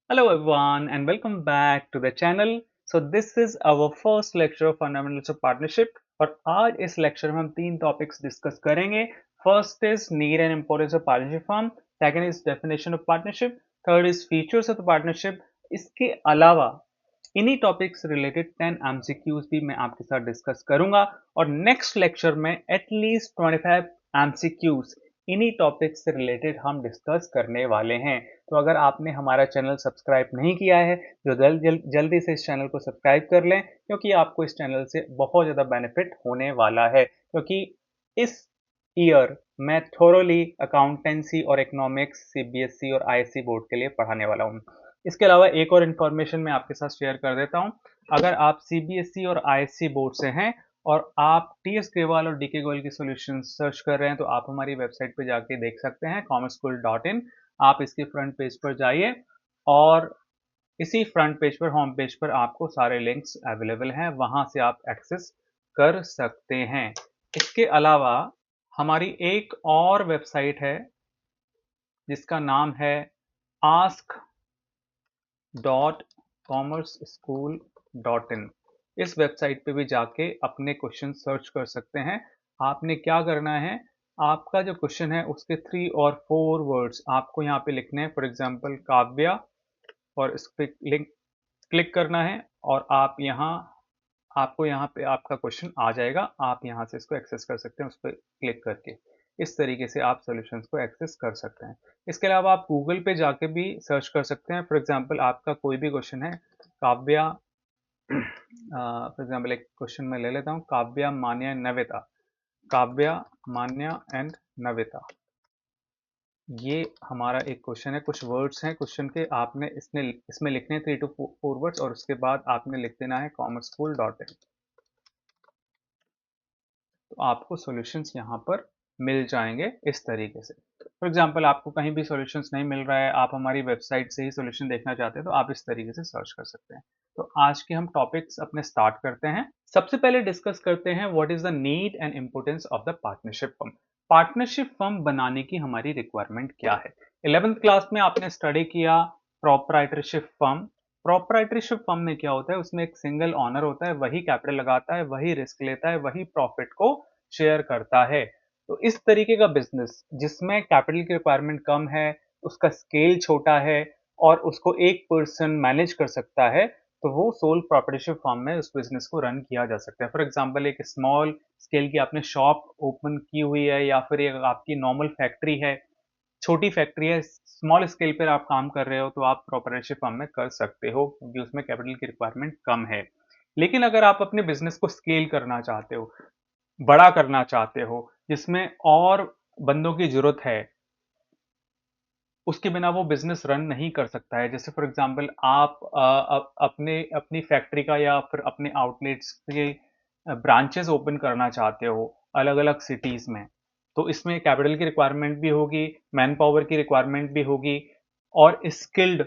Hello everyone and welcome back to the channel. So this is our first lecture of Fundamentals of Partnership और आज इस lecture में हम तीन topics discuss करेंगे. First is need and importance of partnership firm, second is definition of partnership, third is features of the partnership. इसके अलावा इन्हीं टॉपिक्स रिलेटेड 10 एमसीक्यूज भी मैं आपके साथ डिस्कस करूंगा और नेक्स्ट लेक्चर में एटलीस्ट 25 एमसीक्यूज इन्हीं टॉपिक्स से रिलेटेड हम डिस्कस करने वाले हैं. तो अगर आपने हमारा चैनल सब्सक्राइब नहीं किया है तो जल्दी से इस चैनल को सब्सक्राइब कर लें, क्योंकि आपको इस चैनल से बहुत ज़्यादा बेनिफिट होने वाला है. क्योंकि इस ईयर मैं थोरोली अकाउंटेंसी और इकोनॉमिक्स सीबीएसई और आईएससी बोर्ड के लिए पढ़ाने वाला हूँ. इसके अलावा एक और इन्फॉर्मेशन मैं आपके साथ शेयर कर देता हूँ. अगर आप सीबीएसई और आईएससी बोर्ड से हैं और आप टीएस ग्रेवाल और डीके गोयल की सॉल्यूशन सर्च कर रहे हैं तो आप हमारी वेबसाइट पे जाके देख सकते हैं commerceschool.in. आप इसके फ्रंट पेज पर जाइए और इसी फ्रंट पेज पर होम पेज पर आपको सारे लिंक्स अवेलेबल हैं, वहां से आप एक्सेस कर सकते हैं. इसके अलावा हमारी एक और वेबसाइट है जिसका नाम है ask.commerceschool.in. इस वेबसाइट पे भी जाके अपने क्वेश्चन सर्च कर सकते हैं. आपने क्या करना है, आपका जो क्वेश्चन है उसके 3 और 4 वर्ड्स आपको यहाँ पे लिखने हैं. फॉर एग्जांपल काव्या, और इस पे लिंक क्लिक करना है और आपको यहाँ पे आपका क्वेश्चन आ जाएगा. आप यहाँ से इसको एक्सेस कर सकते हैं उस पर क्लिक करके. इस तरीके से आप सॉल्यूशंस को एक्सेस कर सकते हैं. इसके अलावा आप गूगल पे जाके भी सर्च कर सकते हैं. फॉर एग्जांपल आपका कोई भी क्वेश्चन है, काव्या, फॉर एग्जांपल एक क्वेश्चन मैं ले लेता हूँ, काव्या, मान्या, नविता. काव्या, मान्या एंड नविता, ये हमारा एक क्वेश्चन है. कुछ वर्ड्स हैं क्वेश्चन के, आपने इसमें लिखने हैं 3 to 4 वर्ड्स और उसके बाद आपने लिख देना है commerceschool.in. तो आपको सॉल्यूशंस यहाँ पर मिल जाएंगे इस तरीके से. फॉर एग्जांपल आपको कहीं भी सॉल्यूशंस नहीं मिल रहा है, आप हमारी वेबसाइट से ही सॉल्यूशन देखना चाहते हैं तो आप इस तरीके से सर्च कर सकते हैं. तो आज के हम टॉपिक्स अपने स्टार्ट करते हैं. सबसे पहले डिस्कस करते हैं what is the need and importance of the partnership firm. Partnership firm बनाने की हमारी रिक्वायरमेंट क्या है. 11th क्लास में आपने स्टडी किया प्रोप्राइटरशिप फर्म. प्रोप्राइटरशिप फर्म में क्या होता है, उसमें एक सिंगल ऑनर होता है, वही कैपिटल लगाता है, वही रिस्क लेता है, वही प्रॉफिट को शेयर करता है. तो इस तरीके का बिजनेस जिसमें कैपिटल की रिक्वायरमेंट कम है, उसका स्केल छोटा है और उसको एक पर्सन मैनेज कर सकता है, तो वो सोल प्रोप्राइटरशिप फर्म में उस बिजनेस को रन किया जा सकता है. फॉर एग्जांपल एक स्मॉल स्केल की आपने शॉप ओपन की हुई है या फिर एक आपकी नॉर्मल फैक्ट्री है, छोटी फैक्ट्री है, स्मॉल स्केल पर आप काम कर रहे हो, तो आप प्रोप्राइटरशिप फर्म में कर सकते हो क्योंकि उसमें कैपिटल की रिक्वायरमेंट कम है. लेकिन अगर आप अपने बिजनेस को स्केल करना चाहते हो, बड़ा करना चाहते हो, जिसमें और बंदों की जरूरत है, उसके बिना वो बिजनेस रन नहीं कर सकता है. जैसे फॉर एग्जांपल आप अपनी फैक्ट्री का या फिर अपने आउटलेट्स के ब्रांचेस ओपन करना चाहते हो अलग अलग सिटीज में, तो इसमें कैपिटल की रिक्वायरमेंट भी होगी, मैन पावर की रिक्वायरमेंट भी होगी और स्किल्ड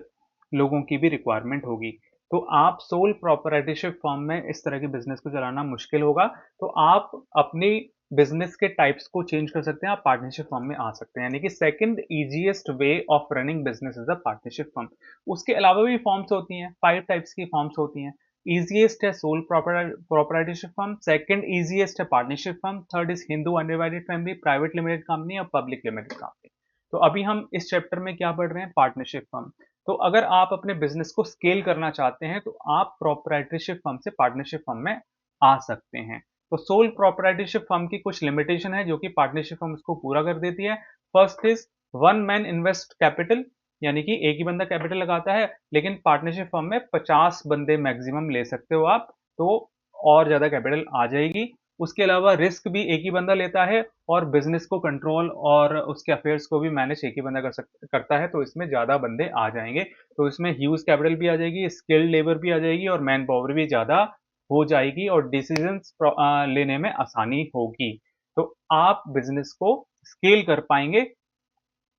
लोगों की भी रिक्वायरमेंट होगी. तो आप सोल प्रोप्राइटरशिप फर्म में इस तरह के बिजनेस को चलाना मुश्किल होगा. तो आप अपनी बिजनेस के टाइप्स को चेंज कर सकते हैं, आप पार्टनरशिप फर्म में आ सकते हैं. यानी कि second easiest way of running business is the partnership firm. उसके अलावा भी फॉर्म्स होती हैं, 5 टाइप्स की फॉर्म्स होती हैं. इजीएस्ट है sole proprietorship firm, second easiest है partnership firm, third is Hindu undivided family, private limited company और पब्लिक लिमिटेड कंपनी. तो अभी हम इस चैप्टर में क्या पढ़ रहे हैं, पार्टनरशिप फर्म. तो अगर आप अपने बिजनेस को स्केल करना चाहते हैं तो आप प्रोप्राइटरशिप फर्म से पार्टनरशिप फर्म में आ सकते हैं. तो सोल प्रोप्राइटरशिप फर्म की कुछ लिमिटेशन है जो कि पार्टनरशिप फर्म उसको पूरा कर देती है. First is one man invest capital, यानी कि एक ही बंदा कैपिटल लगाता है, लेकिन पार्टनरशिप फर्म में 50 बंदे मैक्सिमम ले सकते हो आप, तो और ज्यादा कैपिटल आ जाएगी. उसके अलावा रिस्क भी एक ही बंदा लेता है और बिजनेस को कंट्रोल और उसके अफेयर्स को भी मैनेज एक ही बंदा करता है, तो इसमें ज्यादा बंदे आ जाएंगे. तो इसमें ह्यूज कैपिटल भी आ जाएगी, स्किल्ड लेबर भी आ जाएगी और मैन पावर भी ज्यादा हो जाएगी और डिसीजंस लेने में आसानी होगी. तो आप बिजनेस को स्केल कर पाएंगे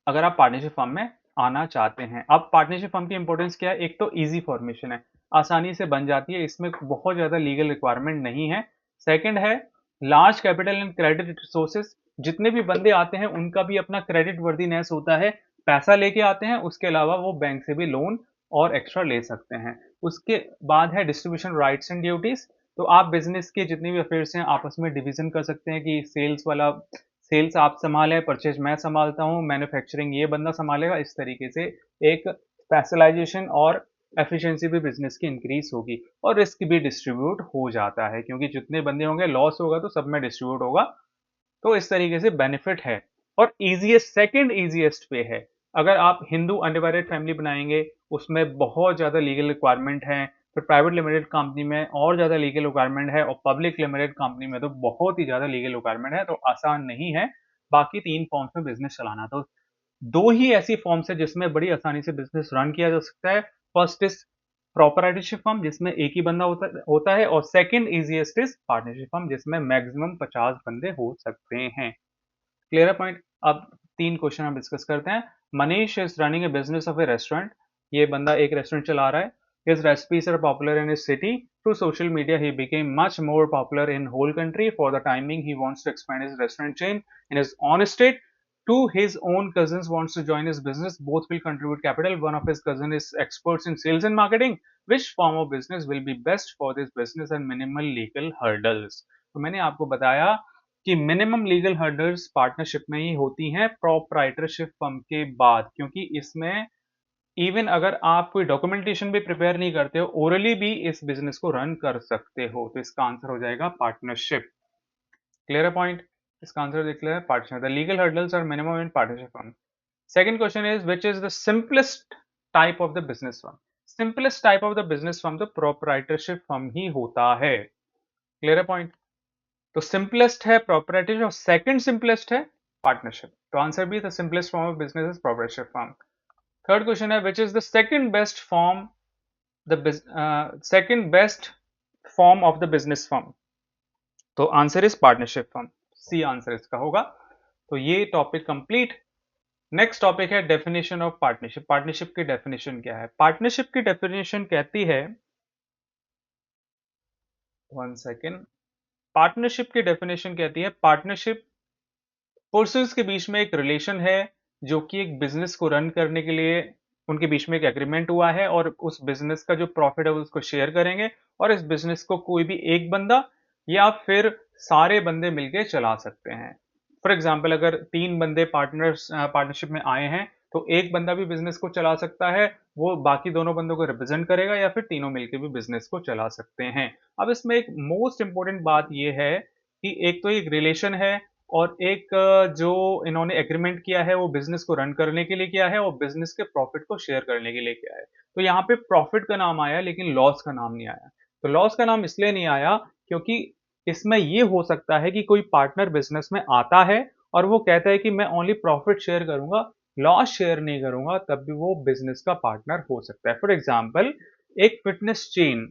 अगर आप पार्टनरशिप फर्म में आना चाहते हैं. अब पार्टनरशिप फर्म की इंपॉर्टेंस क्या है, एक तो इजी फॉर्मेशन है, आसानी से बन जाती है, इसमें बहुत ज्यादा लीगल रिक्वायरमेंट नहीं है. सेकंड है large capital and credit resources. जितने भी बंदे आते हैं उनका भी अपना क्रेडिट वर्दीनेस होता है, पैसा लेके आते हैं, उसके अलावा वो बैंक से भी लोन और एक्स्ट्रा ले सकते हैं। उसके बाद है डिस्ट्रीब्यूशन राइट्स एंड ड्यूटीज। तो आप बिजनेस के जितने भी अफेयर्स हैं आपस में डिवीजन कर सकते हैं कि सेल्स वाला सेल्स आप संभालें, परचेज मैं संभालता हूँ, मैन्युफैक्चरिंग ये बंदा संभालेगा। इस तरीके से एक स्पेशलाइजेशन और एफिशिएंसी भी बिजनेस की इंक्रीज होगी और रिस्क भी डिस्ट्रीब्यूट हो जाता है, क्योंकि जितने बंदे होंगे लॉस होगा तो सब में डिस्ट्रीब्यूट होगा। तो इस तरीके से बेनिफिट है। और ईजीएस्ट सेकंड ईजीएस्ट वे है, अगर आप हिंदू अनडिवाइडेड फैमिली बनाएंगे उसमें बहुत ज़्यादा लीगल रिक्वायरमेंट है, फिर प्राइवेट लिमिटेड कंपनी में और ज़्यादा लीगल रिक्वायरमेंट है, और पब्लिक लिमिटेड कंपनी में तो बहुत ही ज़्यादा लीगल रिक्वायरमेंट है, तो आसान नहीं है बाकी 3 फॉर्म्स में बिजनेस चलाना। तो 2 ही ऐसी फॉर्म्स है जिसमें बड़ी आसानी से बिजनेस रन किया जा सकता है। फर्स्ट इज प्रोप्राइटरशिप फर्म जिसमें एक ही बंदा होता है, और second easiest is partnership firm जिसमें मैक्सिमम 50 बंदे हो सकते हैं। क्लियर है पॉइंट? अब 3 क्वेश्चन हम डिस्कस करते हैं। Manish is running A business of A restaurant. ये बंदा एक रेस्टोरेंट चला रहा है। His recipes are popular in his city. Through social media, he became much more popular in whole country. For the timing, he wants to expand his restaurant chain in his own state. Two, his own cousins wants to join his business. Both will contribute capital. One of his cousin is experts in sales and marketing. Which form of business will be best for this business and minimal legal hurdles? तो मैंने आपको बताया कि minimum legal hurdles partnership में ही होती हैं proprietorship firm के बाद, क्योंकि इसमें इवन अगर आप कोई डॉक्यूमेंटेशन भी प्रिपेयर नहीं करते हो, ओरली भी इस बिजनेस को रन कर सकते हो। तो इसका आंसर हो जाएगा पार्टनरशिप। क्लियर है पॉइंट? इसका आंसर देख लिया है partnership. The legal hurdles are minimum in partnership firm. Second question is which is the simplest type of the business firm? Simplest type of the business firm तो proprietorship firm ही होता है। Clear है point? तो simplest है proprietorship और second simplest है partnership. तो आंसर भी the simplest form of business is proprietorship firm. Third question है which is the second best form second best form of the business firm? तो answer is partnership firm. C answer इसका होगा। तो ये topic complete. Next topic है definition of partnership. Partnership की definition क्या है? पार्टनरशिप की डेफिनेशन कहती है, वन सेकेंड, पार्टनरशिप की डेफिनेशन कहती है पार्टनरशिप पर्सन्स के बीच में एक रिलेशन है जो कि एक बिजनेस को रन करने के लिए उनके बीच में एक एग्रीमेंट हुआ है, और उस बिजनेस का जो प्रॉफिट है वो उसको शेयर करेंगे, और इस बिजनेस को कोई भी एक बंदा या फिर सारे बंदे मिलके चला सकते हैं। फॉर एग्जाम्पल अगर 3 बंदे पार्टनरशिप में आए हैं तो एक बंदा भी बिजनेस को चला सकता है, वो बाकी दोनों बंदों को रिप्रेजेंट करेगा, या फिर तीनों मिलके भी बिजनेस को चला सकते हैं। अब इसमें एक मोस्ट इंपॉर्टेंट बात यह है कि एक तो एक रिलेशन है, और एक जो इन्होंने एग्रीमेंट किया है वो बिजनेस को रन करने के लिए किया है, और बिजनेस के प्रॉफिट को शेयर करने के लिए किया है। तो यहाँ पे प्रॉफिट का नाम आया लेकिन लॉस का नाम नहीं आया। तो लॉस का नाम इसलिए नहीं आया क्योंकि इसमें ये हो सकता है कि कोई पार्टनर बिजनेस में आता है और वो कहता है कि मैं ओनली प्रॉफिट शेयर करूंगा, लॉस शेयर नहीं करूंगा, तब भी वो बिजनेस का पार्टनर हो सकता है। फॉर एग्जाम्पल एक फिटनेस चेन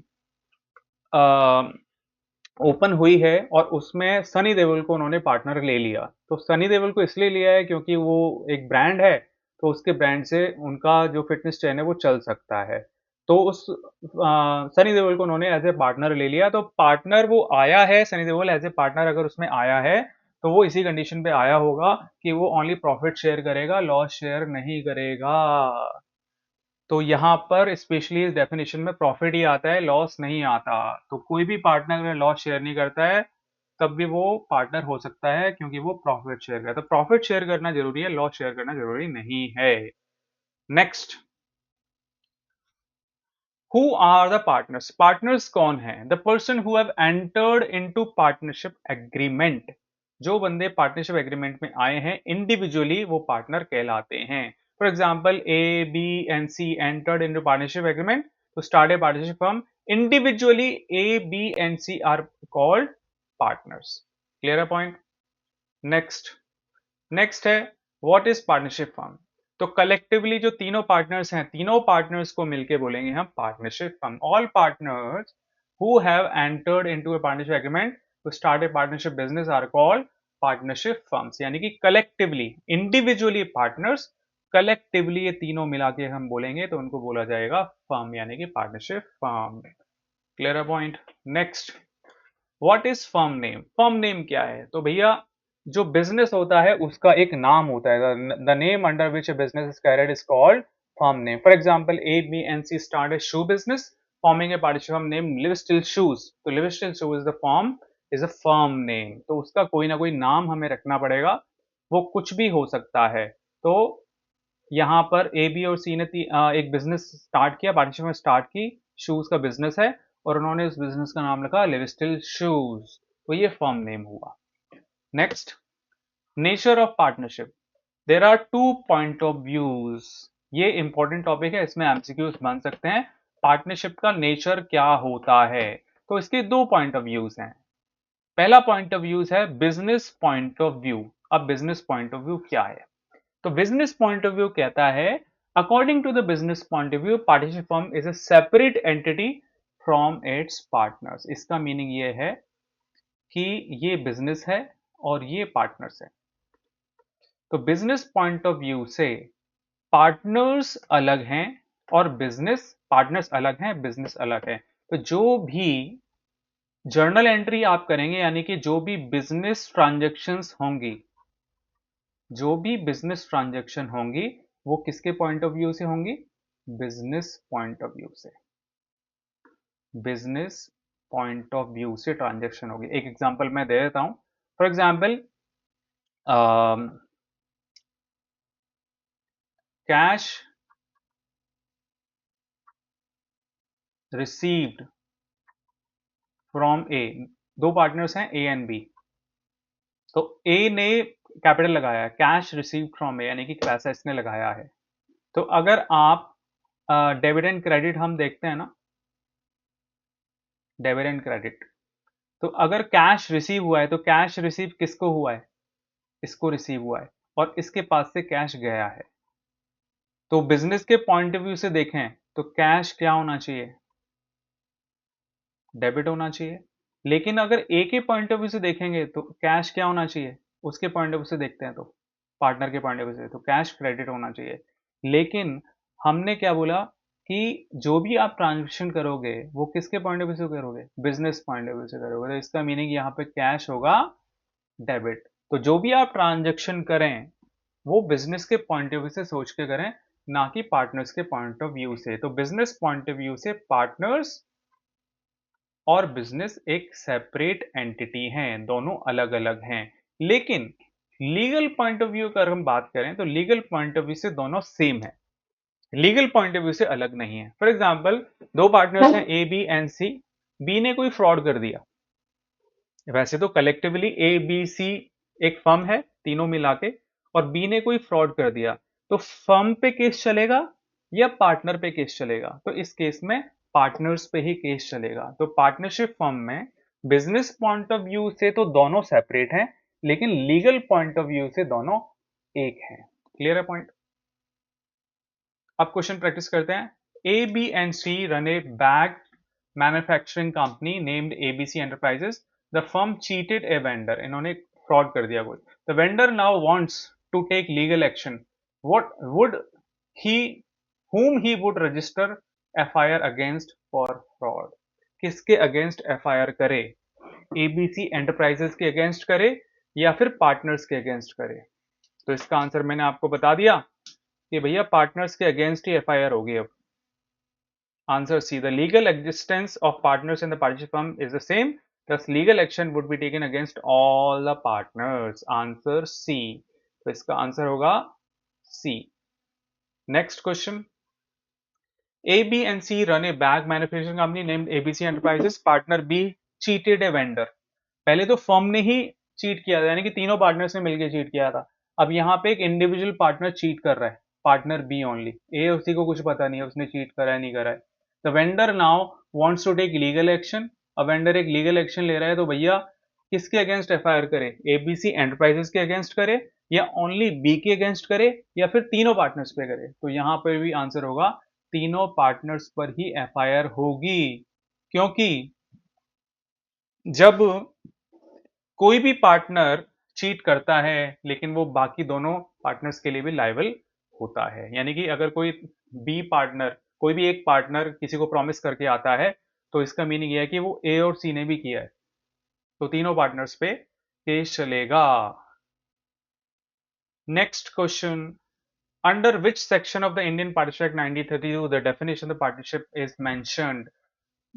ओपन हुई है और उसमें सनी देओल को उन्होंने पार्टनर ले लिया। तो सनी देओल को इसलिए लिया है क्योंकि वो एक ब्रांड है, तो उसके ब्रांड से उनका जो फिटनेस चेन है वो चल सकता है। तो उस सनी देओल को उन्होंने एज ए पार्टनर ले लिया। तो पार्टनर वो आया है, Sunny Deol as a partner अगर उसमें आया है तो वो इसी कंडीशन पे आया होगा कि वो ओनली प्रॉफिट शेयर करेगा, लॉस शेयर नहीं करेगा। तो यहाँ पर स्पेशली इस डेफिनेशन में प्रॉफिट ही आता है, लॉस नहीं आता। तो कोई भी पार्टनर अगर लॉस शेयर नहीं करता है तब भी वो पार्टनर हो सकता है क्योंकि वो प्रॉफिट शेयर करता है। तो प्रॉफिट शेयर करना जरूरी है, लॉस शेयर करना जरूरी नहीं है। Next, who are the partners? Partners कौन है? The person who have entered into partnership agreement. जो बंदे पार्टनरशिप एग्रीमेंट में आए हैं इंडिविजुअली वो पार्टनर कहलाते हैं। For example A B and C entered into partnership agreement to start a partnership firm. Individually A B and C are called partners. Clear है point? Next, next है what is partnership firm? तो collectively जो तीनों partners हैं, तीनों partners को मिलके बोलेंगे हम partnership firm. All partners who have entered into a partnership agreement to start a partnership business are called partnership firms. यानी कि कलेक्टिवली, इंडिविजुअली पार्टनर्स, कलेक्टिवली ये तीनों मिला के हम बोलेंगे तो उनको बोला जाएगा फर्म, यानी कि पार्टनरशिप फर्म। क्लियर है point? Next, what is firm name? Firm name क्या है? तो भैया जो बिजनेस होता है उसका एक नाम होता है। The name under which business is carried is called firm name. For example, A, B, and C start a shoe business, forming a partnership firm named Livestill Shoes. तो Livestill Shoes is a firm name. तो उसका कोई ना कोई नाम हमें रखना पड़ेगा, वो कुछ भी हो सकता है. तो यहाँ पर ए बी और सी ने एक बिजनेस स्टार्ट किया, पार्टनरशिप में स्टार्ट की, शूज का बिजनेस है और उन्होंने उस बिजनेस का नाम रखा लिविस्टिल शूज. तो ये फर्म नेम हुआ. Next, nature of partnership. There are two point of views. ये इंपॉर्टेंट टॉपिक है, इसमें एमसीक्यूज बन सकते हैं. पार्टनरशिप का नेचर क्या होता है? तो इसके दो पॉइंट ऑफ व्यूज हैं. पहला पॉइंट ऑफ व्यूज है बिजनेस पॉइंट ऑफ व्यू. अब बिजनेस पॉइंट ऑफ व्यू क्या है? तो बिजनेस पॉइंट ऑफ व्यू कहता है, according to the business point of view, partnership firm is a separate entity from its partners. इसका meaning ये है कि ये बिजनेस है और ये पार्टनर्स है. तो बिजनेस पॉइंट ऑफ व्यू से पार्टनर्स अलग हैं और बिजनेस, पार्टनर्स अलग हैं, बिजनेस अलग है. तो जो भी जर्नल एंट्री आप करेंगे, यानी कि जो भी बिजनेस ट्रांजैक्शंस होंगी, जो भी बिजनेस ट्रांजैक्शन होंगी, वो किसके पॉइंट ऑफ व्यू से होंगी? बिजनेस पॉइंट ऑफ व्यू से. बिजनेस पॉइंट ऑफ व्यू से ट्रांजैक्शन होगी. एक एग्जांपल मैं दे देता हूं. For example, cash received from A. दो पार्टनर्स हैं, ए एंड बी. तो ए ने कैपिटल लगाया है, कैश रिसीव्ड फ्रॉम ए, यानी कि पैसा इसने लगाया है. तो अगर आप डेबिट एंड क्रेडिट हम देखते हैं ना, डेबिट एंड क्रेडिट, तो अगर कैश रिसीव हुआ है तो कैश रिसीव किसको हुआ है? इसको रिसीव हुआ है और इसके पास से कैश गया है. तो बिजनेस के पॉइंट ऑफ व्यू से देखें तो कैश क्या होना चाहिए? डेबिट होना चाहिए. लेकिन अगर ए के पॉइंट ऑफ व्यू से देखेंगे तो कैश क्या होना चाहिए? उसके पॉइंट ऑफ व्यू से देखते हैं तो, पार्टनर के पॉइंट ऑफ व्यू से, तो कैश क्रेडिट होना चाहिए. लेकिन हमने क्या बोला कि जो भी आप ट्रांजेक्शन करोगे वो किसके पॉइंट ऑफ व्यू से करोगे? बिजनेस पॉइंट ऑफ व्यू से करोगे. तो इसका मीनिंग यहाँ पे कैश होगा डेबिट. तो जो भी आप ट्रांजेक्शन करें वो बिजनेस के पॉइंट ऑफ व्यू से सोच के करें, ना कि पार्टनर्स के पॉइंट ऑफ व्यू से. तो बिजनेस पॉइंट ऑफ व्यू से पार्टनर्स और बिजनेस एक सेपरेट एंटिटी हैं, दोनों अलग अलग हैं. लेकिन लीगल पॉइंट ऑफ व्यू अगर हम बात करें तो लीगल पॉइंट ऑफ व्यू से दोनों सेम है, लीगल पॉइंट ऑफ व्यू से अलग नहीं है. फॉर एग्जाम्पल, दो पार्टनर्स हैं A B and C. B ने कोई फ्रॉड कर दिया. वैसे तो कलेक्टिवली ए बी सी एक फर्म है तीनों मिला के, और बी ने कोई फ्रॉड कर दिया. तो फर्म पे केस चलेगा या पार्टनर पे केस चलेगा? तो इस केस में पार्टनर्स पे ही केस चलेगा. तो पार्टनरशिप फर्म में बिजनेस पॉइंट ऑफ व्यू से तो दोनों सेपरेट हैं, लेकिन लीगल पॉइंट ऑफ व्यू से दोनों एक हैं. क्लियर है पॉइंट? अब क्वेश्चन प्रैक्टिस करते हैं. A B and C run a bag manufacturing company named ABC enterprises. The firm cheated a vendor. इन्होंने फ्रॉड कर दिया कोई. The vendor now wants to take legal action. What would he whom he would register FIR against for fraud. किसके against FIR करे? ABC enterprises के against करे या फिर पार्टनर्स के अगेंस्ट करे? तो इसका आंसर मैंने आपको बता दिया कि भैया पार्टनर्स के अगेंस्ट ही FIR होगी. अब answer C, the legal existence of partners in the partnership firm is the same, thus legal action would be taken against all the partners. Answer C. तो इसका आंसर होगा C. Next question. A, B and C run a bag manufacturing company named ABC Enterprises. Partner B cheated a vendor. पहले तो firm ने ही cheat किया था, यानी कि तीनों पार्टनर्स ने मिलकर चीट किया था. अब यहाँ पे एक इंडिविजुअल पार्टनर चीट कर रहा है, पार्टनर बी ओनली. ए उसी को कुछ पता नहीं है उसने चीट करा है नहीं करा है. The vendor now wants to take legal action. अब वेंडर एक लीगल एक्शन ले रहा है, तो भैया किसके अगेंस्ट FIR करे? एबीसी एंटरप्राइजेस के अगेंस्ट करे या ओनली बी के अगेंस्ट करे या फिर तीनों पार्टनर्स पे करे? तो यहाँ पर भी आंसर होगा तीनों पार्टनर्स पर ही FIR होगी, क्योंकि जब कोई भी पार्टनर चीट करता है लेकिन वो बाकी दोनों पार्टनर्स के लिए भी लायबल होता है. यानी कि अगर कोई बी पार्टनर, कोई भी एक पार्टनर किसी को प्रॉमिस करके आता है, तो इसका मीनिंग यह है कि वो ए और सी ने भी किया है, तो तीनों पार्टनर्स पे केस चलेगा. Next question. Under which section of the Indian partnership act 1932 the definition of partnership is mentioned?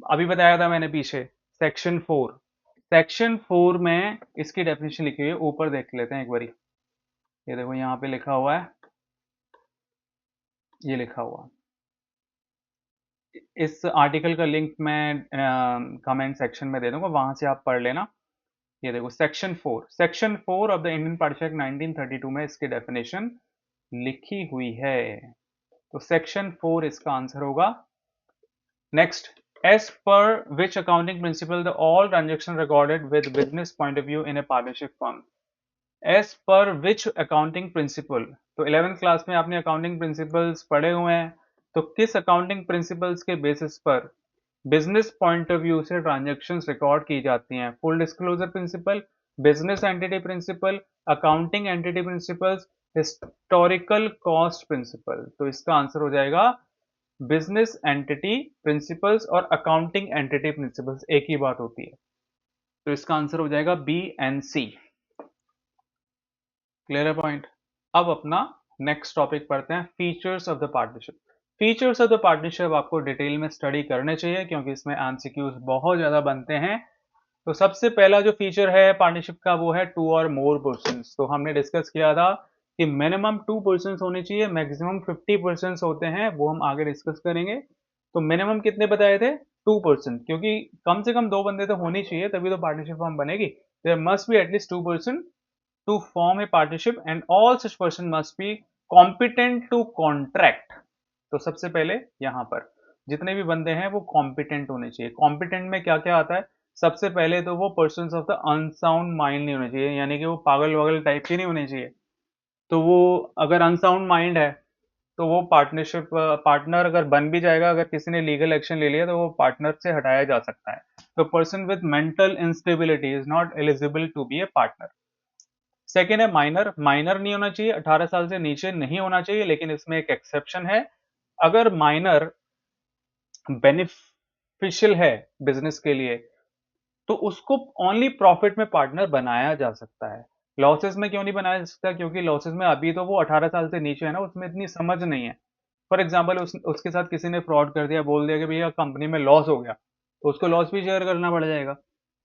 अभी बताया था मैंने पीछे, सेक्शन 4। सेक्शन 4 में इसकी डेफिनेशन लिखी हुई है, ऊपर देख लेते हैं एक बारी। ये देखो यहाँ पे लिखा हुआ है, ये लिखा हुआ। इस आर्टिकल का लिंक मैं कमेंट सेक्शन में दे दूंगा, वहां से आप पढ़ लेना। ये देखो section 4 of the Indian partnership act 1932 में इसकी डेफिनेशन लिखी हुई है। तो सेक्शन 4 इसका आंसर होगा। Next, as per which accounting principle the all transaction recorded with business point of view in a partnership firm? As per which accounting principle? तो 11th class में आपने अकाउंटिंग प्रिंसिपल्स पढ़े हुए हैं, तो किस अकाउंटिंग प्रिंसिपल्स के बेसिस पर बिजनेस पॉइंट ऑफ व्यू से ट्रांजेक्शन्स रिकॉर्ड की जाती हैं? Full disclosure principle, business entity principle, accounting entity principles, historical cost principle. तो इसका आंसर हो जाएगा बिजनेस एंटिटी प्रिंसिपल्स और अकाउंटिंग एंटिटी प्रिंसिपल्स एक ही बात होती है। तो इसका आंसर हो जाएगा बी एंड सी। क्लियर है पॉइंट? अब अपना नेक्स्ट टॉपिक पढ़ते हैं, features of the partnership. Features of the partnership आपको डिटेल में स्टडी करने चाहिए क्योंकि इसमें एमसीक्यूज बहुत ज्यादा बनते हैं। तो सबसे पहला जो फीचर है पार्टनरशिप का वो है 2 और मोर पर्सन्स। तो हमने डिस्कस किया था कि मिनिमम 2 पर्सन्स होने चाहिए, मैक्सिमम 50 पर्सन्स होते हैं, वो हम आगे डिस्कस करेंगे। तो मिनिमम कितने बताए थे? 2%, क्योंकि कम से कम 2 बंदे तो होनी चाहिए तभी तो पार्टनरशिप फॉर्म बनेगी। There must be at least 2% to form a partnership and all such person must be competent to contract। तो सबसे पहले यहां पर जितने भी बंदे हैं वो कॉम्पिटेंट होने चाहिए। कॉम्पिटेंट में क्या क्या आता है? सबसे पहले तो वो persons of the unsound mind नहीं होने चाहिए, यानी कि वो पागल वागल टाइप के नहीं होने चाहिए। तो वो अगर अनसाउंड माइंड है तो वो पार्टनरशिप पार्टनर अगर बन भी जाएगा, अगर किसी ने लीगल एक्शन ले लिया तो वो पार्टनर से हटाया जा सकता है। तो person with mental instability is not eligible to be a partner. Second है माइनर। माइनर नहीं होना चाहिए, 18 साल से नीचे नहीं होना चाहिए, लेकिन इसमें एक एक्सेप्शन है। अगर माइनर बेनिफिशियल है बिजनेस के लिए तो उसको ओनली प्रॉफिट में पार्टनर बनाया जा सकता है। लॉसेस में क्यों नहीं बनाया जा सकता? क्योंकि लॉसेस में अभी तो वो 18 साल से नीचे है ना, उसमें इतनी समझ नहीं है। फॉर एग्जाम्पल उसके साथ किसी ने फ्रॉड कर दिया, बोल दिया कि भैया कंपनी में लॉस हो गया, तो उसको लॉस भी शेयर करना पड़ जाएगा।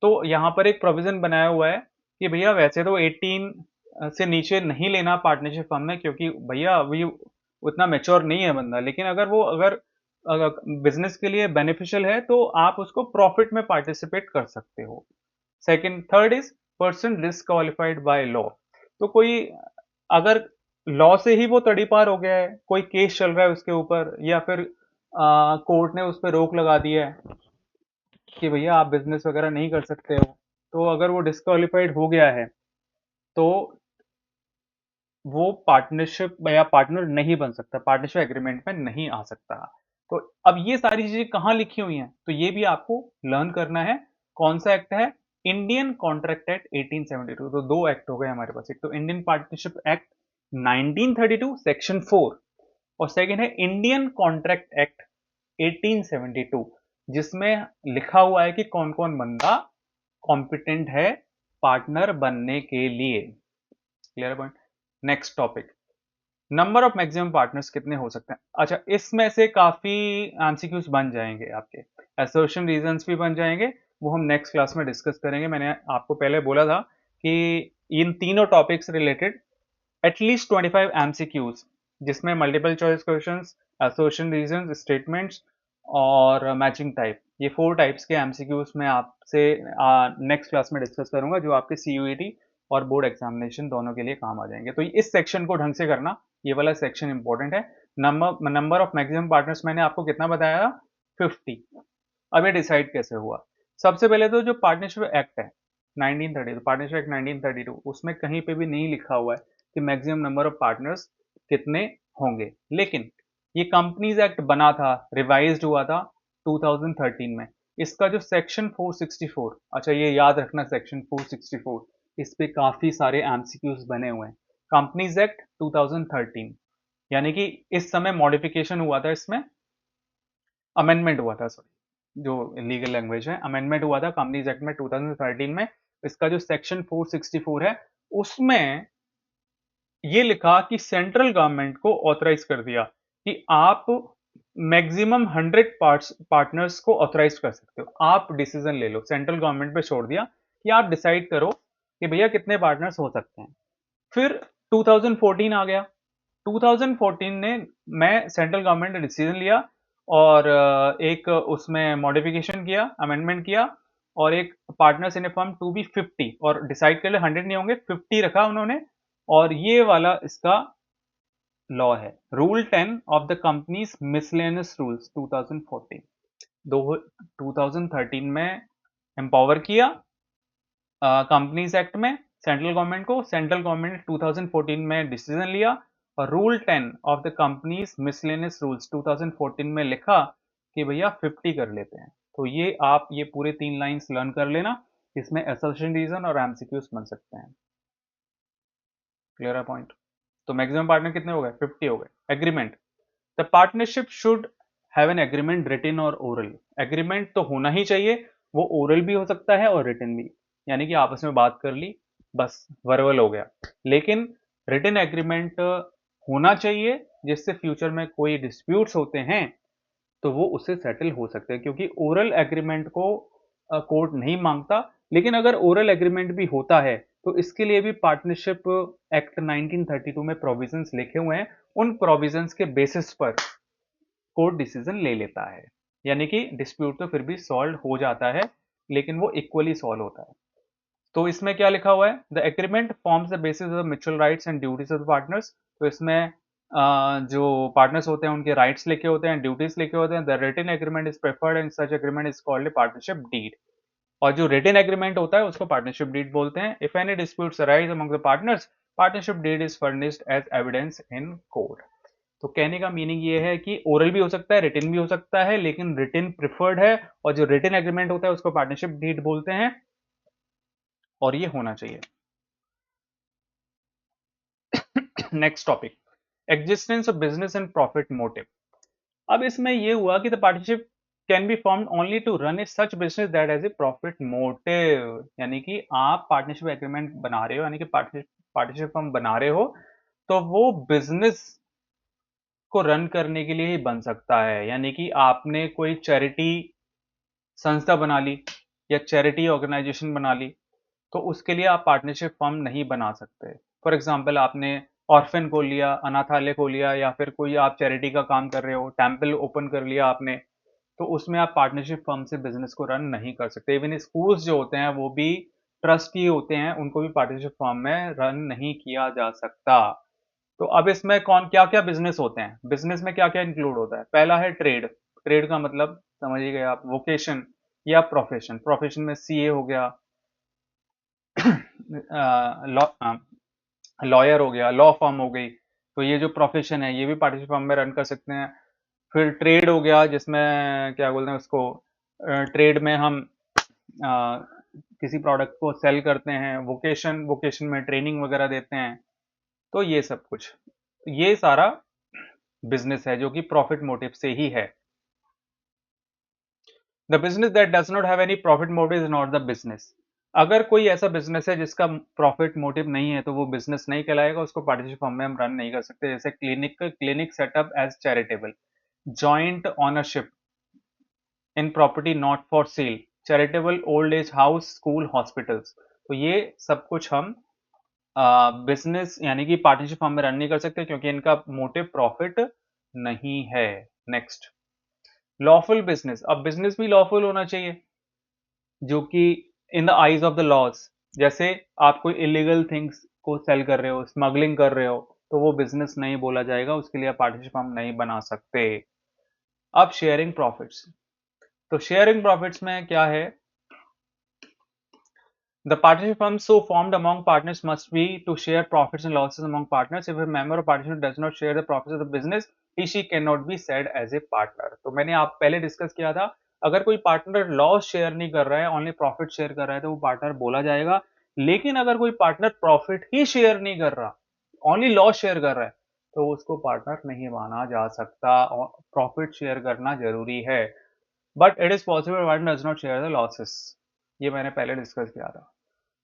तो यहाँ पर एक प्रोविजन बनाया हुआ है कि भैया वैसे तो 18 से नीचे नहीं लेना पार्टनरशिप फर्म में, क्योंकि भैया अभी उतना मेच्योर नहीं है बंदा, लेकिन अगर बिजनेस के लिए बेनिफिशियल है तो आप उसको प्रॉफिट में पार्टिसिपेट कर सकते हो। Second, third is person disqualified by law. तो कोई अगर लॉ से ही वो तड़ी पार हो गया है, कोई केस चल रहा है उसके ऊपर, या फिर कोर्ट ने उस पर रोक लगा दी है कि भैया आप बिजनेस वगैरह नहीं कर सकते हो, तो अगर वो डिसक्वालिफाइड हो गया है तो वो पार्टनरशिप या पार्टनर नहीं बन सकता, पार्टनरशिप एग्रीमेंट में नहीं आ सकता। तो अब ये सारी चीजें कहाँ लिखी हुई हैं? तो ये भी आपको लर्न करना है। कौन सा एक्ट है? Indian contract act 1872। तो दो एक्ट हो गए हमारे पास, एक तो इंडियन पार्टनरशिप एक्ट 1932 सेक्शन 4, और सेकेंड है इंडियन कॉन्ट्रैक्ट एक्ट 1872, जिसमें लिखा हुआ है कि कौन कौन बंदा कॉम्पिटेंट है पार्टनर बनने के लिए। Clear point? Next topic, number of maximum partners कितने हो सकते हैं? अच्छा, इसमें से काफी एमसीक्यूज बन जाएंगे आपके, एसर्शन रीजंस भी बन जाएंगे, वो हम नेक्स्ट क्लास में डिस्कस करेंगे। मैंने आपको पहले बोला था कि इन तीनों टॉपिक्स रिलेटेड एटलीस्ट 25 एमसीक्यूज, जिसमें multiple choice questions, assertion reasons, statements और मैचिंग टाइप, ये 4 टाइप्स के एमसीक्यूज मैं आपसे नेक्स्ट क्लास में डिस्कस करूंगा, जो आपके सीयूईटी और बोर्ड एग्जामिनेशन दोनों के लिए काम आ जाएंगे। तो इस सेक्शन को ढंग से करना, ये वाला सेक्शन इंपॉर्टेंट है। नंबर ऑफ मैक्सिमम पार्टनर्स मैंने आपको कितना बताया था? 50। अब ये डिसाइड कैसे हुआ? सबसे पहले तो जो पार्टनरशिप एक्ट है 1932, पार्टनरशिप एक्ट 1932, उसमें कहीं पे भी नहीं लिखा हुआ है कि मैक्सिमम नंबर ऑफ पार्टनर्स कितने होंगे, लेकिन ये कंपनीज एक्ट बना था, रिवाइज्ड हुआ था 2013 में। इसका जो सेक्शन 464, अच्छा ये याद रखना, सेक्शन 464, इस पे काफी सारे एमसीक्यूज बने हुए हैं। कंपनीज एक्ट 2013, यानी कि इस समय मॉडिफिकेशन हुआ था, इसमें अमेंडमेंट हुआ था, सॉरी, जो लीगल लैंग्वेज है, अमेंडमेंट हुआ था कंपनीज एक्ट में 2013 में। इसका जो सेक्शन 464 है उसमें ये लिखा कि सेंट्रल गवर्नमेंट को ऑथराइज कर दिया कि आप मैक्सिमम 100 पार्टनर्स को ऑथराइज कर सकते हो, आप डिसीजन ले लो, सेंट्रल गवर्नमेंट पे छोड़ दिया कि आप डिसाइड करो कि भैया कितने पार्टनर्स हो सकते हैं। फिर 2014 आ गया। 2014 ने मैं सेंट्रल गवर्नमेंट ने डिसीजन लिया और एक उसमें मॉडिफिकेशन किया, अमेंडमेंट किया और एक partners in a firm to be 50 और डिसाइड कर ले 100 नहीं होंगे, 50 रखा उन्होंने। और ये वाला इसका लॉ है, rule 10 of the companies miscellaneous rules 2014। 2013 में एम्पावर किया कंपनीज एक्ट में सेंट्रल गवर्नमेंट को। सेंट्रल गवर्नमेंट ने 2014 में डिसीजन लिया और rule 10 of the companies miscellaneous rules 2014 में लिखा कि भैया 50 कर लेते हैं। तो ये आप ये पूरे 3 लाइंस लर्न कर लेना, इसमें असर्शन रीजन और एमसीक्यूज बन सकते हैं। क्लियर है पॉइंट? तो मैक्सिमम पार्टनर कितने हो गए? 50 हो गए। Agreement, the partnership should have an agreement written और ओरल। एग्रीमेंट तो होना ही चाहिए, वो ओरल भी हो सकता है और रिटन भी, यानी कि आपस में बात कर ली बस वर्बल हो गया, लेकिन रिटन एग्रीमेंट होना चाहिए जिससे फ्यूचर में कोई डिस्प्यूट्स होते हैं तो वो उससे सेटल हो सकते हैं, क्योंकि ओरल एग्रीमेंट को कोर्ट नहीं मांगता। लेकिन अगर ओरल एग्रीमेंट भी होता है तो इसके लिए भी पार्टनरशिप एक्ट 1932 में प्रोविजंस लिखे हुए हैं, उन प्रोविजंस के बेसिस पर कोर्ट डिसीजन ले लेता है, यानी कि डिस्प्यूट तो फिर भी सॉल्व हो जाता है लेकिन वो इक्वली सॉल्व होता है। तो इसमें क्या लिखा हुआ है? The agreement forms the basis of mutual rights and duties of the partners. तो इसमें जो पार्टनर्स होते हैं उनके राइट्स लिखे होते हैं, ड्यूटीज लिखे होते हैं। The written agreement is preferred and such agreement is called a partnership deed. और जो रिटन एग्रीमेंट होता है उसको पार्टनरशिप डीड बोलते हैं। If any disputes arise among the partners, partnership deed is furnished as evidence in court. तो कहने का मीनिंग ये है कि ओरल भी हो सकता है, रिटन भी हो सकता है, लेकिन रिटन प्रिफर्ड है और जो रिटन एग्रीमेंट होता है उसको पार्टनरशिप डीड बोलते हैं और ये होना चाहिए। Next topic, existence of business and profit motive. अब इसमें ये हुआ कि the partnership can be formed only to run a such business that has a profit motive, यानी कि आप पार्टनरशिप एग्रीमेंट बना रहे हो, यानी कि पार्टनरशिप फर्म बना रहे हो तो वो बिजनेस को रन करने के लिए ही बन सकता है। यानी कि आपने कोई चैरिटी संस्था बना ली या चैरिटी ऑर्गेनाइजेशन बना ली तो उसके लिए आप पार्टनरशिप फर्म नहीं बना सकते। फॉर एग्जाम्पल आपने ऑर्फन खोल लिया, अनाथालय खोल लिया, या फिर कोई आप चैरिटी का काम कर रहे हो, टेम्पल ओपन कर लिया आपने, तो उसमें आप पार्टनरशिप फर्म से बिजनेस को रन नहीं कर सकते। इवन स्कूल्स जो होते हैं वो भी ट्रस्टी होते हैं, उनको भी पार्टनरशिप फर्म में रन नहीं किया जा सकता। तो अब इसमें कौन क्या क्या बिजनेस होते हैं, बिजनेस में क्या क्या इंक्लूड होता है? पहला है ट्रेड। ट्रेड का मतलब समझ ही गए आप, वोकेशन या प्रोफेशन। प्रोफेशन में सीए हो गया, लॉयर हो गया, लॉ फर्म हो गई। तो ये जो प्रोफेशन है ये भी पार्टनरशिप फर्म में रन कर सकते हैं। फिर ट्रेड हो गया जिसमें क्या बोलते हैं उसको, ट्रेड में हम अ, किसी प्रोडक्ट को सेल करते हैं। वोकेशन, वोकेशन में ट्रेनिंग वगैरह देते हैं। तो ये सब कुछ, ये सारा बिजनेस है जो कि प्रॉफिट मोटिव से ही है। The business that does not have any profit motive is not the business. अगर कोई ऐसा बिजनेस है जिसका प्रॉफिट मोटिव नहीं है तो वो बिजनेस नहीं कहलाएगा, उसको पार्टनरशिप फर्म में हम रन नहीं कर सकते। जैसे clinic setup as charitable, joint ownership in property not for sale, charitable old age house, school, hospitals. तो ये सब कुछ हम बिजनेस यानी कि पार्टनरशिप फर्म में रन नहीं कर सकते क्योंकि इनका मोटिव प्रॉफिट नहीं है। Next, lawful business. अब बिजनेस भी लॉफुल होना चाहिए जो कि in the eyes of the laws. जैसे आप कोई इलीगल थिंग्स को सेल कर रहे हो, स्मगलिंग कर रहे हो, तो वो बिजनेस नहीं बोला जाएगा, उसके लिए आप पार्टनरशिप हम नहीं बना सकते। अब शेयरिंग प्रॉफिट्स। तो शेयरिंग प्रॉफिट्स में क्या है? The partnership firm so formed among partners must be to share profits and losses among partners. If a member of partnership does not share the profits of the business, he she cannot be said as a partner. तो मैंने आप पहले discuss किया था, अगर कोई partner loss share नहीं कर रहा है, ओनली प्रॉफिट शेयर कर रहा है, तो वो पार्टनर बोला जाएगा। लेकिन अगर कोई पार्टनर प्रॉफिट ही शेयर नहीं कर रहा, ओनली लॉस शेयर कर रहा है, तो उसको पार्टनर नहीं माना जा सकता। प्रॉफिट शेयर करना जरूरी है, but it is possible partner does not share the losses. ये मैंने पहले डिस्कस किया था।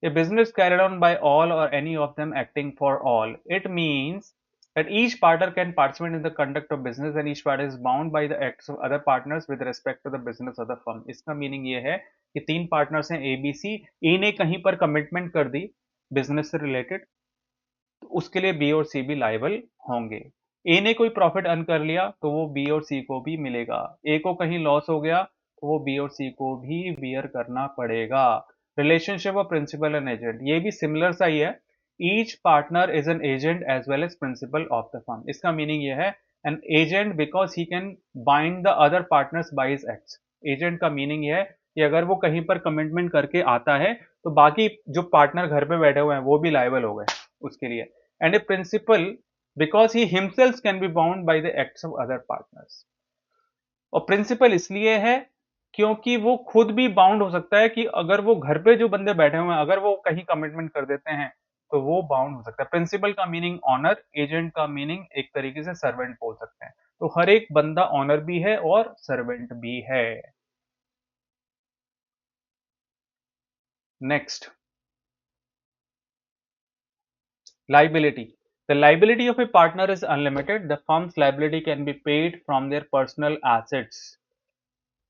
A business carried on by all or any of them acting for all. It means that each partner can participate in the conduct of business and each partner is bound by the acts of other partners with respect to the business of the firm. इसका meaning ये है कि तीन partners हैं A B सी, ए ने कहीं पर commitment कर दी बिजनेस से रिलेटेड, तो उसके लिए बी और सी भी लायबल होंगे। ए ने कोई प्रॉफिट अर्न कर लिया तो वो बी और सी को भी मिलेगा, ए को कहीं लॉस हो गया तो वो बी और सी को भी बियर करना पड़ेगा। Relationship of principal and agent, ये भी सिमिलर सा ही है। Each partner is an agent as well as principal of the firm. इसका मीनिंग ये है an agent because he can bind the other partners by his acts. Agent का meaning ये है कि अगर वो कहीं पर कमिटमेंट करके आता है तो बाकी जो पार्टनर घर पे बैठे हुए हैं वो भी लायबल हो गए उसके लिए। And a principal because he himself can be bound by the acts of other partners. और प्रिंसिपल इसलिए है क्योंकि वो खुद भी बाउंड हो सकता है कि अगर वो घर पे जो बंदे बैठे हुए हैं अगर वो कहीं कमिटमेंट कर देते हैं तो वो बाउंड हो सकता है। प्रिंसिपल का मीनिंग ऑनर, एजेंट का मीनिंग एक तरीके से सर्वेंट बोल सकते हैं। तो हर एक बंदा ऑनर भी है और सर्वेंट भी है। Next, liability. The liability of a partner is unlimited. The firm's liability can be paid from their personal assets.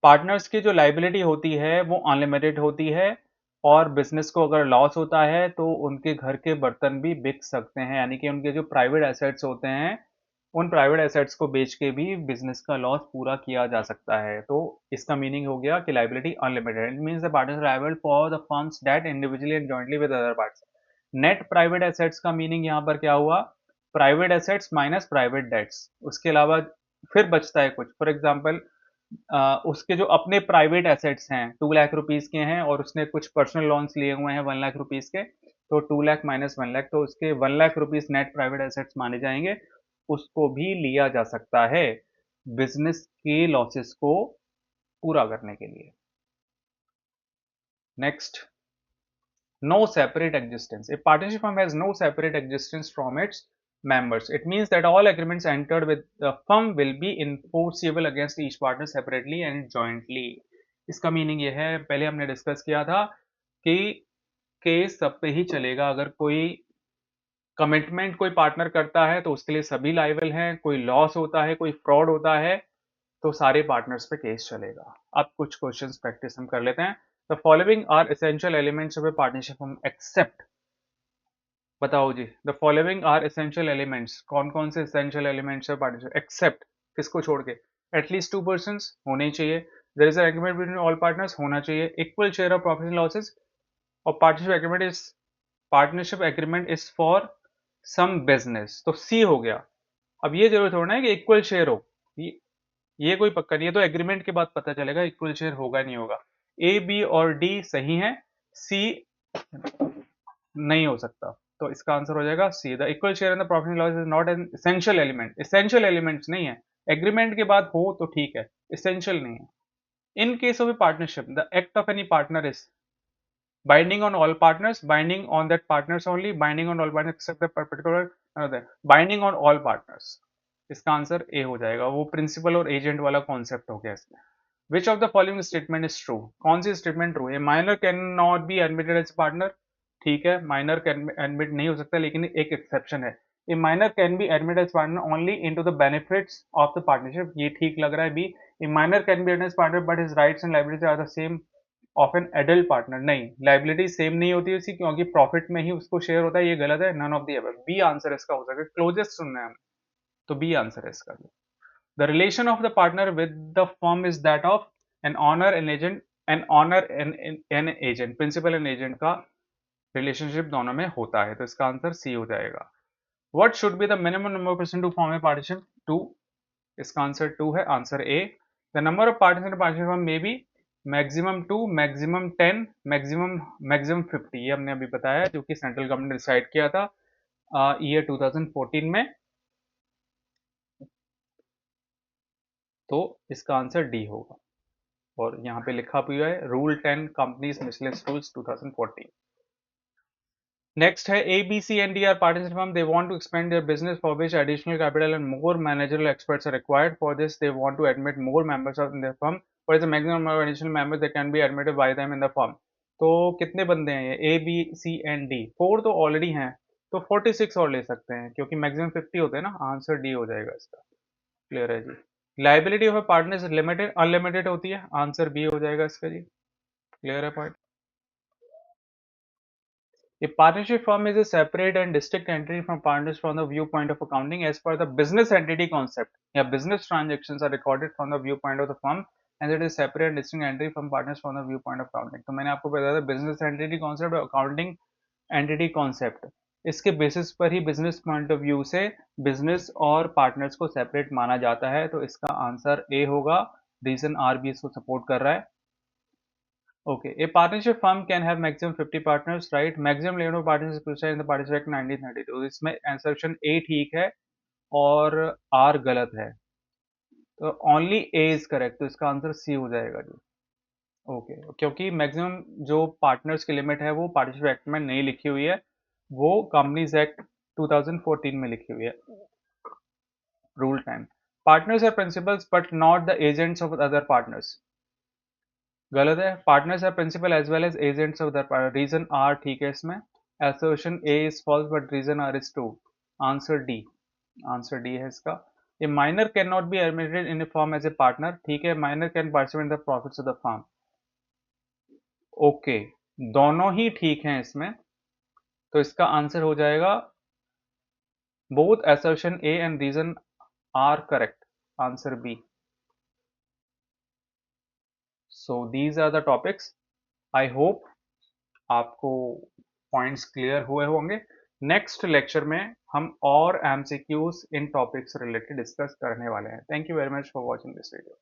Partners की जो लाइबिलिटी होती है वो अनलिमिटेड होती है और बिजनेस को अगर लॉस होता है तो उनके घर के बर्तन भी बिक सकते हैं, यानी कि उनके जो प्राइवेट एसेट्स होते हैं उन प्राइवेट एसेट्स को बेच के भी बिजनेस का लॉस पूरा किया जा सकता है। तो इसका मीनिंग हो गया कि liability unlimited. It means the partners liable for the firm's debt individually and jointly with other parts. Net private assets का मीनिंग यहाँ पर क्या हुआ, private assets minus private debts. उसके अलावा फिर बचता है कुछ, फॉर एग्जाम्पल उसके जो अपने प्राइवेट एसेट्स हैं 2 लाख रुपीज के हैं और उसने कुछ पर्सनल लोन्स लिए हुए हैं 1 लाख रुपीज के, तो 2 लाख माइनस 1 लाख तो उसके 1 lakh rupees net private assets माने जाएंगे। उसको भी लिया जा सकता है बिजनेस के लॉसेस को पूरा करने के लिए। Next, no separate existence. A partnership firm has no separate existence from its members. It means that all agreements entered with the firm will be enforceable against each partner separately and jointly. इसका meaning ये है, पहले हमने discuss किया था कि case सब पे ही चलेगा। अगर कोई कमिटमेंट कोई पार्टनर करता है तो उसके लिए सभी लायबल हैं, कोई लॉस होता है, कोई फ्रॉड होता है तो सारे पार्टनर्स पे केस चलेगा। अब कुछ क्वेश्चंस प्रैक्टिस हम कर लेते हैं। The following are essential elements of a partnership firm except, बताओ जी, the following are essential elements, कौन कौन से एसेंशियल एलिमेंट्स है पार्टनरशिप, एक्सेप्ट किसको छोड़ के, एटलीस्ट 2 पर्सन्स होने चाहिए, there is an agreement between all partners होना चाहिए, equal share of profit and losses, और partnership agreement is for some business, तो सी हो गया। अब ये जरूर थोड़ा है कि इक्वल शेयर हो, ये कोई पक्का नहीं है, तो एग्रीमेंट के बाद पता चलेगा इक्वल शेयर होगा नहीं होगा। ए बी और डी सही है, सी नहीं हो सकता, तो इसका आंसर हो जाएगा C. The equal share in the profit and loss is not an essential element. Essential elements नहीं है, एग्रीमेंट के बाद हो तो ठीक है, एसेंशियल नहीं है। In case of a partnership the act of any partner is binding on all partners, binding on that partners only, binding on all partners except the particular another, binding on all partners। इसका answer A हो जाएगा, वो principal और agent वाला concept हो गया इसमें। Which of the following statement is true, कौन सी स्टेटमेंट ट्रू है, minor can not be admitted as partner, ठीक है, माइनर कैन एडमिट नहीं हो सकता, लेकिन एक एक्सेप्शन है, a minor can be admitted as partner only into the benefits of the partnership, ये ठीक लग रहा है B. A minor can be admitted as partner but his rights and liabilities are the same of an adult partner, नहीं, liability same नहीं होती उसकी क्योंकि प्रॉफिट में ही उसको शेयर होता है, ये गलत है, none of the above, B answer इसका हो सकता है, क्लोजेस्ट सुनना है हमें, तो बी आंसर है इसका। The relation of the partner with the firm is that of an owner and agent, an owner and agent, principal and agent का रिलेशनशिप दोनों में होता है, तो इसका आंसर सी हो जाएगा। What should be the minimum number of person to form a partnership, 2, इसका आंसर 2 है, answer A. The number of partners in partnership firm may be maximum 2, maximum 10, maximum 50, ये हमने अभी बताया जो कि सेंट्रल गवर्नमेंट ने डिसाइड किया था ईयर 2014 में, तो इसका आंसर डी होगा। और यहाँ पे लिखा हुआ है rule 10 companies miscellaneous rules 2014। Next है A B C and D are partnership firm, they want to expand their business for which additional capital and more managerial experts are required, for this they want to admit more members of their firm, what is the maximum number of additional members that can be admitted by them in the firm। तो कितने बंदे हैं ये, A B C and D, 4 तो already हैं, तो 46 और ले सकते हैं क्योंकि मैक्सिमम 50 होते हैं ना, आंसर डी हो जाएगा इसका। क्लियर है जी। Liability of a partner is limited, unlimited होती है, आंसर बी हो जाएगा इसका जी। क्लियर है point. A partnership firm is a separate and distinct entity from partners from the viewpoint of accounting as per the business entity concept. Yeah, business transactions are recorded from the viewpoint of the firm and it is separate and distinct entity from partners from the viewpoint of accounting. तो मैंने आपको बताया था business entity concept और accounting entity concept, इसके basis पर ही business point of view से business और पार्टनर्स को सेपरेट माना जाता है, तो इसका आंसर ए होगा। रीजन आर भी इसको सपोर्ट कर रहा है। Okay, a partnership firm can have maximum 50 partners, right? Maximum limit of partners is prescribed in the Partnership Act 1932. तो इसमें assertion A ठीक है और R गलत है, तो only A is correct, तो इसका आंसर C हो जाएगा जी। ओके, क्योंकि मैक्सिमम जो पार्टनर्स की लिमिट है वो पार्टनरशिप एक्ट में नहीं लिखी हुई है, वो कंपनीज एक्ट 2014 में लिखी हुई है। Rule 10, partners are principals but not the agents of other partners, गलत है। Partners are principal as well as agents of the partner, reason R ठीक है इसमें। Association A is false but reason R is true, answer D. Answer D है इसका। A minor can not be admitted in a firm as a partner, ठीक है। Minor can participate in the profits of the firm, okay, दोनों ही ठीक हैं इसमें, तो इसका आंसर हो जाएगा both assertion A and reason are correct, answer B. So these are the topics. I hope आपको पॉइंट्स क्लियर हुए होंगे। नेक्स्ट लेक्चर में हम और MCQs इन टॉपिक्स रिलेटेड डिस्कस करने वाले हैं। Thank you very much for watching this video.